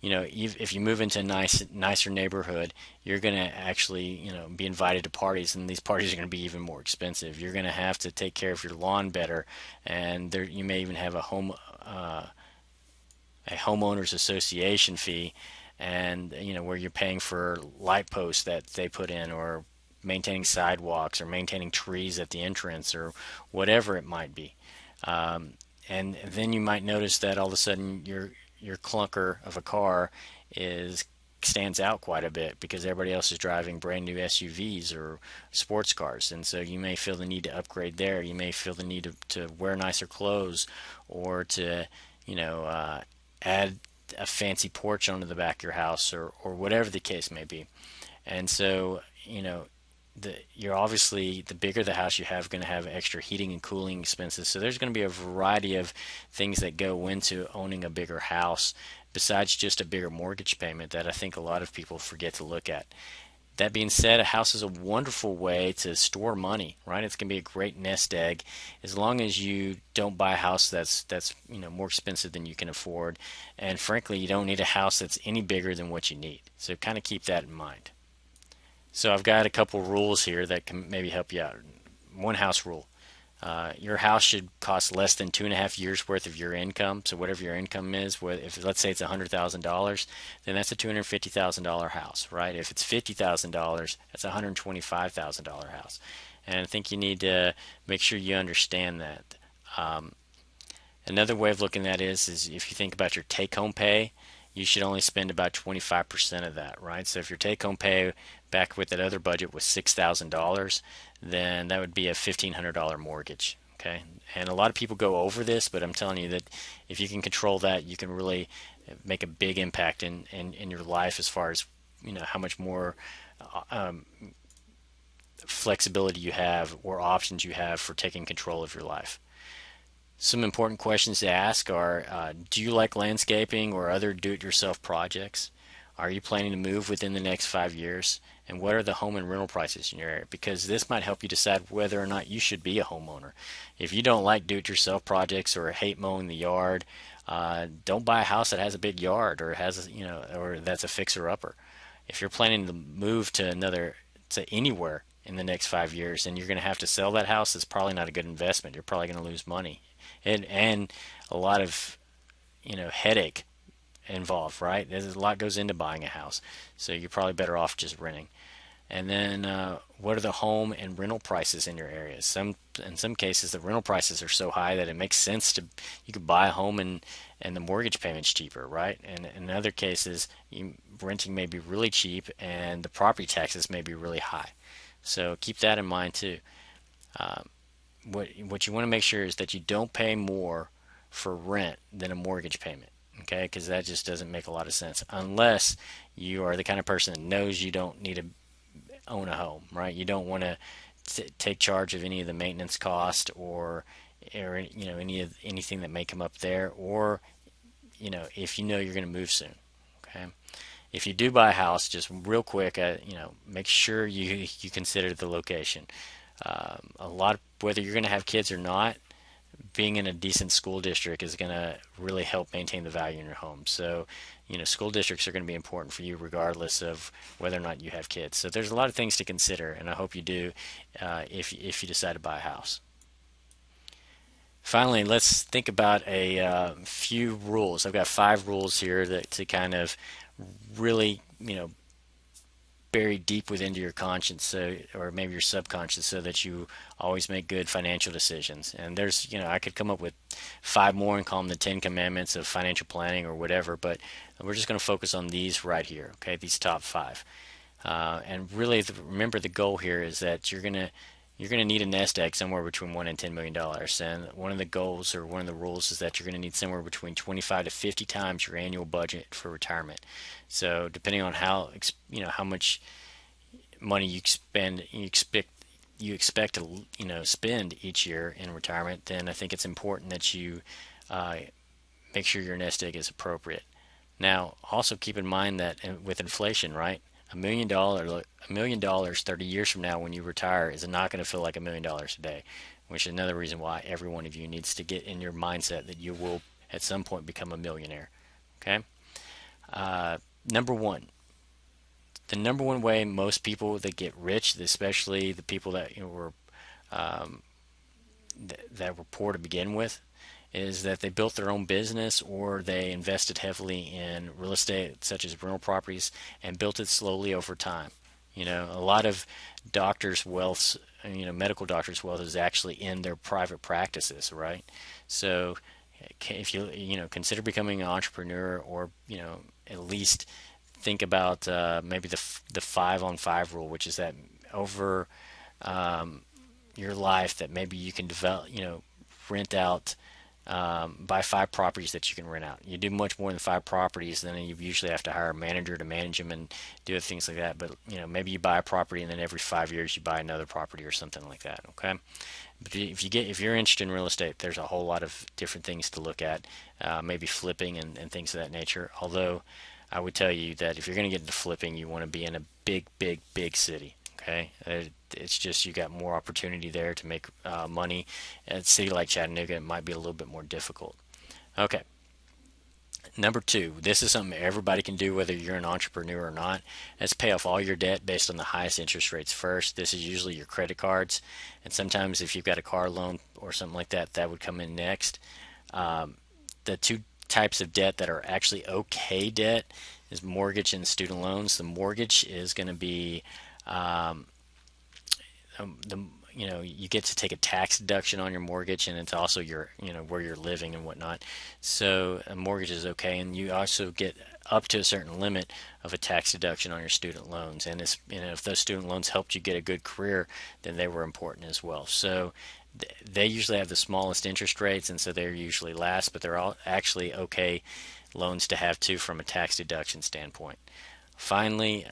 if you move into a nicer neighborhood, you're going to actually, be invited to parties, and these parties are going to be even more expensive. You're going to have to take care of your lawn better, and you may even have a homeowners association fee, and where you're paying for light posts that they put in, or maintaining sidewalks, or maintaining trees at the entrance, or whatever it might be. And then you might notice that all of a sudden your clunker of a car is stands out quite a bit because everybody else is driving brand new SUVs or sports cars, and so you may feel the need to upgrade there. You may feel the need to wear nicer clothes, or to add a fancy porch onto the back of your house, or whatever the case may be. And so, you're obviously, the bigger the house you have, going to have extra heating and cooling expenses. So there's going to be a variety of things that go into owning a bigger house besides just a bigger mortgage payment that I think a lot of people forget to look at. That being said, a house is a wonderful way to store money, right? It's going to be a great nest egg as long as you don't buy a house that's more expensive than you can afford. And frankly, you don't need a house that's any bigger than what you need. So kind of keep that in mind. So I've got a couple rules here that can maybe help you out. One house rule. Your house should cost less than 2.5 years worth of your income. So whatever your income is, if let's say it's $100,000, then that's a $250,000 house, right? If it's $50,000, that's a $125,000 house. And I think you need to make sure you understand that. Um, Another way of looking at it is if you think about your take-home pay, you should only spend about 25% of that, right? So if your take-home pay back with that other budget was $6,000, then that would be a $1,500 mortgage, okay? And a lot of people go over this, but I'm telling you that if you can control that, you can really make a big impact in your life as far as, how much more um, flexibility you have or options you have for taking control of your life. Some important questions to ask are, do you like landscaping or other do-it-yourself projects? Are you planning to move within the next 5 years? And what are the home and rental prices in your area? Because this might help you decide whether or not you should be a homeowner. If you don't like do-it-yourself projects or hate mowing the yard, don't buy a house that has a big yard or or that's a fixer-upper. If you're planning to move to anywhere in the next 5 years, then you're going to have to sell that house. It's probably not a good investment. You're probably going to lose money and a lot of headache involved, right? There's a lot goes into buying a house, so you're probably better off just renting. And then, what are the home and rental prices in your area? In some cases, the rental prices are so high that it makes sense to you could buy a home and the mortgage payment's cheaper, right? And in other cases, renting may be really cheap and the property taxes may be really high. So keep that in mind too. Um, what you want to make sure is that you don't pay more for rent than a mortgage payment. Okay, because that just doesn't make a lot of sense unless you are the kind of person that knows you don't need to own a home, right? You don't want to take charge of any of the maintenance cost or anything that may come up there, or if you know you're going to move soon. Okay, if you do buy a house, just real quick, make sure you consider the location. A lot of, whether you're going to have kids or not, being in a decent school district is going to really help maintain the value in your home. So, school districts are going to be important for you regardless of whether or not you have kids. So there's a lot of things to consider, and I hope you do if you decide to buy a house. Finally, let's think about a few rules. I've got 5 rules here that to kind of really, buried deep within your conscience, or maybe your subconscious, so that you always make good financial decisions. And there's, I could come up with 5 more and call them the 10 Commandments of financial planning or whatever, but we're just going to focus on these right here, okay? These top 5. And really, remember the goal here is that you're going to need a nest egg somewhere between $1 and $10 million. And one of the goals or one of the rules is that you're going to need somewhere between 25 to 50 times your annual budget for retirement. So depending on how much money you expect to spend each year in retirement, then I think it's important that you uh, make sure your nest egg is appropriate. Now, also keep in mind that with inflation, right? $1 million 30 years from now when you retire is not going to feel like $1 million today, which is another reason why every one of you needs to get in your mindset that you will at some point become a millionaire. Okay. Uh, Number one, the number one way most people that get rich, especially the people that were um, that were poor to begin with, is that they built their own business or they invested heavily in real estate, such as rental properties, and built it slowly over time. A lot of doctors' wealth, medical doctors' wealth is actually in their private practices, right? So, if you consider becoming an entrepreneur, or at least think about maybe the 5-on-5 rule, which is that over um, your life that maybe you can develop, rent out buy 5 properties that you can rent out. You do much more than 5 properties, then you usually have to hire a manager to manage them and do things like that. But maybe you buy a property and then every 5 years you buy another property or something like that. Okay, but if you're interested in real estate, there's a whole lot of different things to look at, maybe flipping and things of that nature. Although I would tell you that if you're going to get into flipping, you want to be in a big, big, big city. Okay, it's just you got more opportunity there to make money. At a city like Chattanooga, it might be a little bit more difficult. Okay, number two, this is something everybody can do, whether you're an entrepreneur or not. Let's pay off all your debt based on the highest interest rates first. This is usually your credit cards, and sometimes if you've got a car loan or something like that, that would come in next. The two types of debt that are actually okay debt is mortgage and student loans. The mortgage is going to be the you get to take a tax deduction on your mortgage, and it's also your where you're living and whatnot. So a mortgage is okay, and you also get up to a certain limit of a tax deduction on your student loans. And it's, if those student loans helped you get a good career, then they were important as well. So they usually have the smallest interest rates, and so they're usually last, but they're all actually okay loans to have too from a tax deduction standpoint. Finally,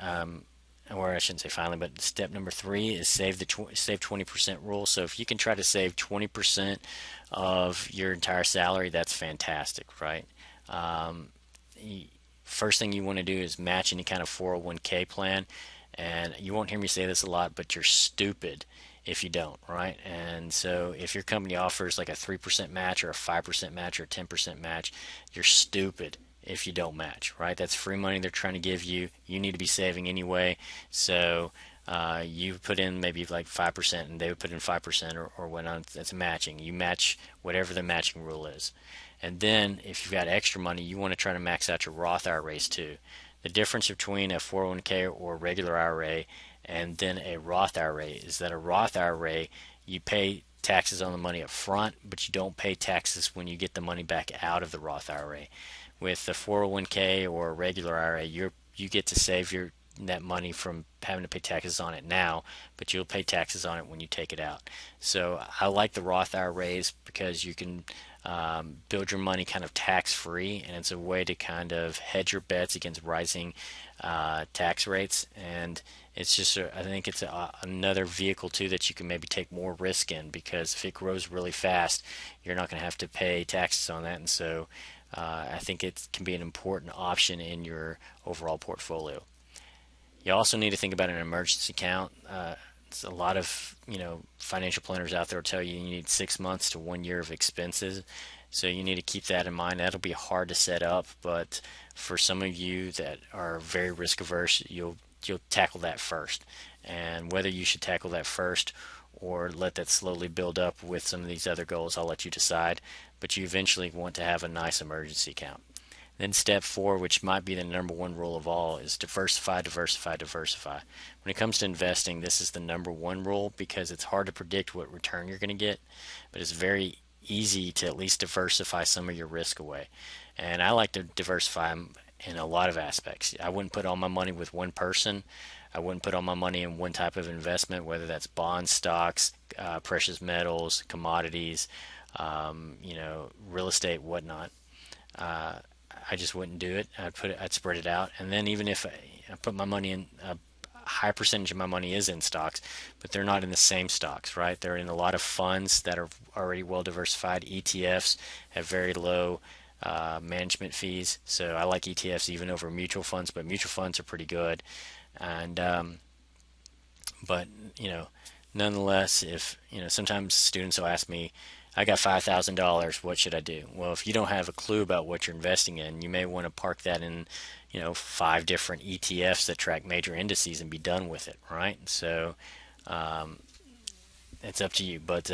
or I shouldn't say finally, but step number three is save 20% rule. So if you can try to save 20% of your entire salary, that's fantastic, right? Um, First thing you want to do is match any kind of 401k plan. And you won't hear me say this a lot, but you're stupid if you don't, right? And so if your company offers like a 3% match or a 5% match or a 10% match, you're stupid if you don't match, right? That's free money they're trying to give you. You need to be saving anyway. So you put in maybe like 5% and they would put in 5% or whatnot. That's matching. You match whatever the matching rule is. And then if you've got extra money, you want to try to max out your Roth IRAs too. The difference between a 401k or a regular IRA and then a Roth IRA is that a Roth IRA, you pay taxes on the money up front, but you don't pay taxes when you get the money back out of the Roth IRA. With the 401k or a regular IRA, you get to save your that money from having to pay taxes on it now, but you'll pay taxes on it when you take it out. So I like the Roth IRAs because you can build your money kind of tax free, and it's a way to kind of hedge your bets against rising tax rates. And it's just I think it's another vehicle too that you can maybe take more risk in, because if it grows really fast, you're not going to have to pay taxes on that. And so I think it can be an important option in your overall portfolio. You also need to think about an emergency account. It's a lot of financial planners out there will tell you you need 6 months to 1 year of expenses, so you need to keep that in mind. That'll be hard to set up, but for some of you that are very risk averse, you'll tackle that first. And whether you should tackle that first or let that slowly build up with some of these other goals, I'll let you decide. But you eventually want to have a nice emergency account. Then step four, which might be the number one rule of all, is diversify, diversify, diversify. When it comes to investing, this is the number one rule because it's hard to predict what return you're going to get, but it's very easy to at least diversify some of your risk away. And I like to diversify in a lot of aspects. I wouldn't put all my money with one person. I wouldn't put all my money in one type of investment, whether that's bonds, stocks, precious metals, commodities, real estate, whatnot. Uh, I just wouldn't do it. I'd spread it out, and then even if I put my money in, a high percentage of my money is in stocks, but they're not in the same stocks, right? They're in a lot of funds that are already well diversified. ETFs have very low management fees, so I like ETFs even over mutual funds, but mutual funds are pretty good. And but nonetheless, if sometimes students will ask me, I got $5,000, what should I do? Well, if you don't have a clue about what you're investing in, you may want to park that in 5 different ETFs that track major indices and be done with it, right? So um, it's up to you, but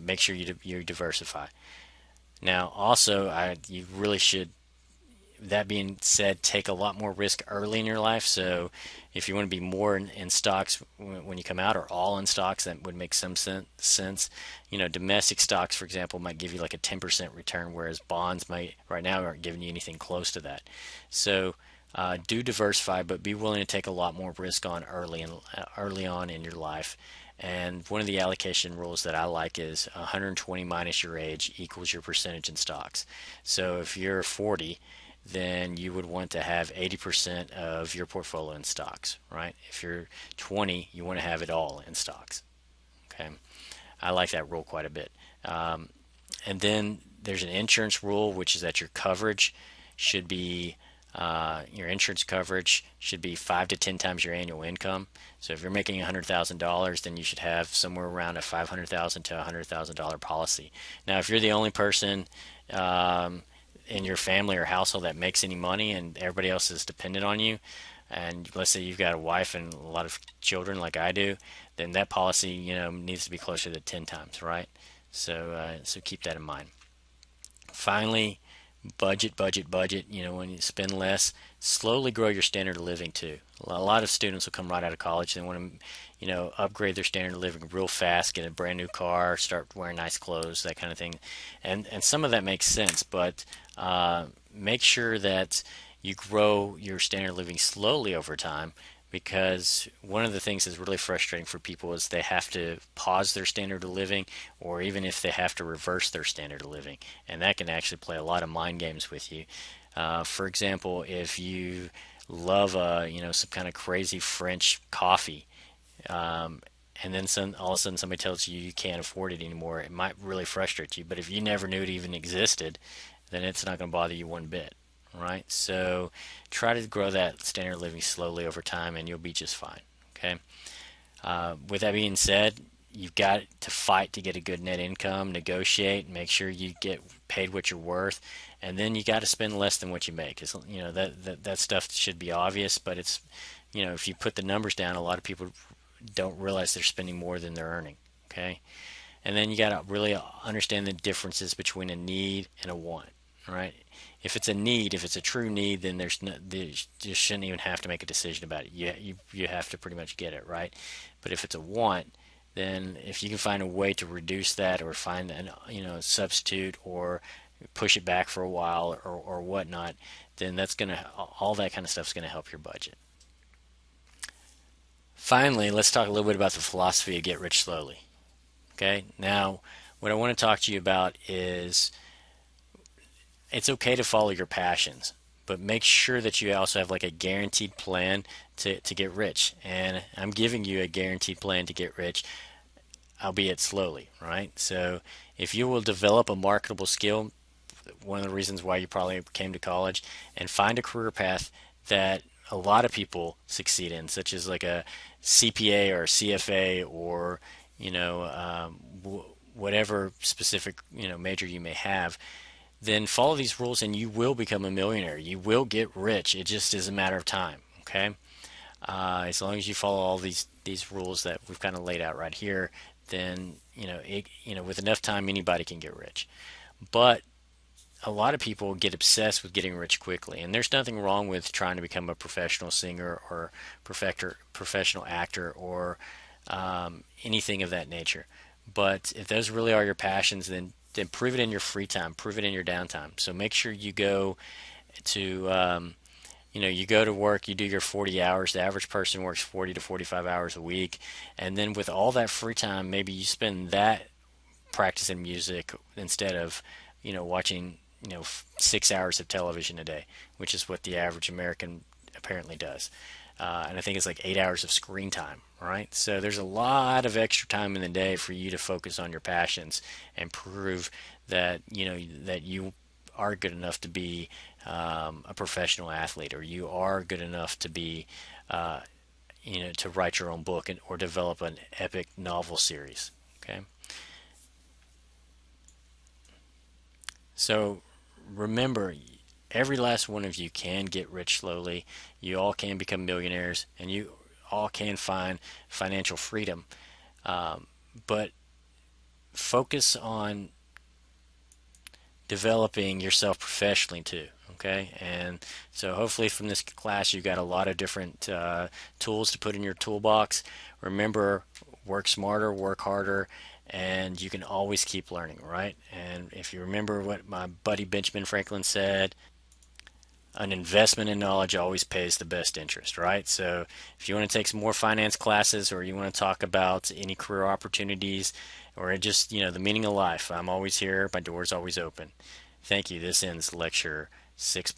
make sure you diversify. Now also, you really should, that being said, take a lot more risk early in your life. So if you want to be more in stocks when you come out, or all in stocks, that would make some sense. Domestic stocks, for example, might give you like a 10% return, whereas bonds might right now aren't giving you anything close to that. So do diversify, but be willing to take a lot more risk on early on in your life. And one of the allocation rules that I like is 120 minus your age equals your percentage in stocks. So if you're 40, then you would want to have 80% of your portfolio in stocks, right? If you're 20, you want to have it all in stocks. Okay, I like that rule quite a bit. And then there's an insurance rule, which is that should be your insurance coverage should be 5 to 10 times your annual income. So if you're making $100,000, then you should have somewhere around a $500,000 to $100,000 policy. Now, if you're the only person in your family or household that makes any money and everybody else is dependent on you, and let's say you've got a wife and a lot of children like I do, then that policy, needs to be closer to 10 times, right? So keep that in mind. Finally, budget, budget, budget. When you spend less, slowly grow your standard of living too. A lot of students will come right out of college. They want to, upgrade their standard of living real fast, get a brand new car, start wearing nice clothes, that kind of thing. And some of that makes sense, but make sure that you grow your standard of living slowly over time, because one of the things that's really frustrating for people is they have to pause their standard of living, or even if they have to reverse their standard of living, and that can actually play a lot of mind games with you. For example, if you love some kind of crazy French coffee, and then all of a sudden somebody tells you you can't afford it anymore, it might really frustrate you. But if you never knew it even existed, then it's not going to bother you one bit, right? So try to grow that standard of living slowly over time, and you'll be just fine. Okay. With that being said, you've got to fight to get a good net income, negotiate, make sure you get paid what you're worth, and then you got to spend less than what you make. That stuff should be obvious, but it's if you put the numbers down, a lot of people don't realize they're spending more than they're earning. Okay. And then you got to really understand the differences between a need and a want, right? If it's a need, if it's a true need, then you shouldn't even have to make a decision about it. You have to pretty much get it, right? But if it's a want, then if you can find a way to reduce that, or find an substitute, or push it back for a while, or whatnot, then all that kind of stuff is gonna help your budget. Finally, let's talk a little bit about the philosophy of get rich slowly. Okay, now what I want to talk to you about is it's okay to follow your passions, but make sure that you also have like a guaranteed plan to get rich. And I'm giving you a guaranteed plan to get rich, albeit slowly, right? So if you will develop a marketable skill, one of the reasons why you probably came to college, and find a career path that a lot of people succeed in, such as like a CPA or a CFA, or whatever specific major you may have, then follow these rules and you will become a millionaire. You will get rich. It just is a matter of time. Okay, as long as you follow all these rules that we've kind of laid out right here, then with enough time, anybody can get rich. But a lot of people get obsessed with getting rich quickly, and there's nothing wrong with trying to become a professional singer or professional actor, or anything of that nature. But if those really are your passions, then prove it in your free time, prove it in your downtime. So make sure you go to you go to work, you do your 40 hours. The average person works 40 to 45 hours a week, and then with all that free time, maybe you spend that practicing music instead of watching 6 hours of television a day, which is what the average American apparently does. And I think it's like 8 hours of screen time, right? So there's a lot of extra time in the day for you to focus on your passions and prove that that you are good enough to be a professional athlete, or you are good enough to be to write your own book, or develop an epic novel series. Okay, so remember, every last one of you can get rich slowly. You all can become millionaires, and you all can find financial freedom. But focus on developing yourself professionally too. Okay, and so hopefully from this class you got a lot of different tools to put in your toolbox. Remember, work smarter, work harder, and you can always keep learning, right? And if you remember what my buddy Benjamin Franklin said, an investment in knowledge always pays the best interest, right? So if you want to take some more finance classes, or you want to talk about any career opportunities, or just, the meaning of life, I'm always here. My door's always open. Thank you. This ends lecture 6.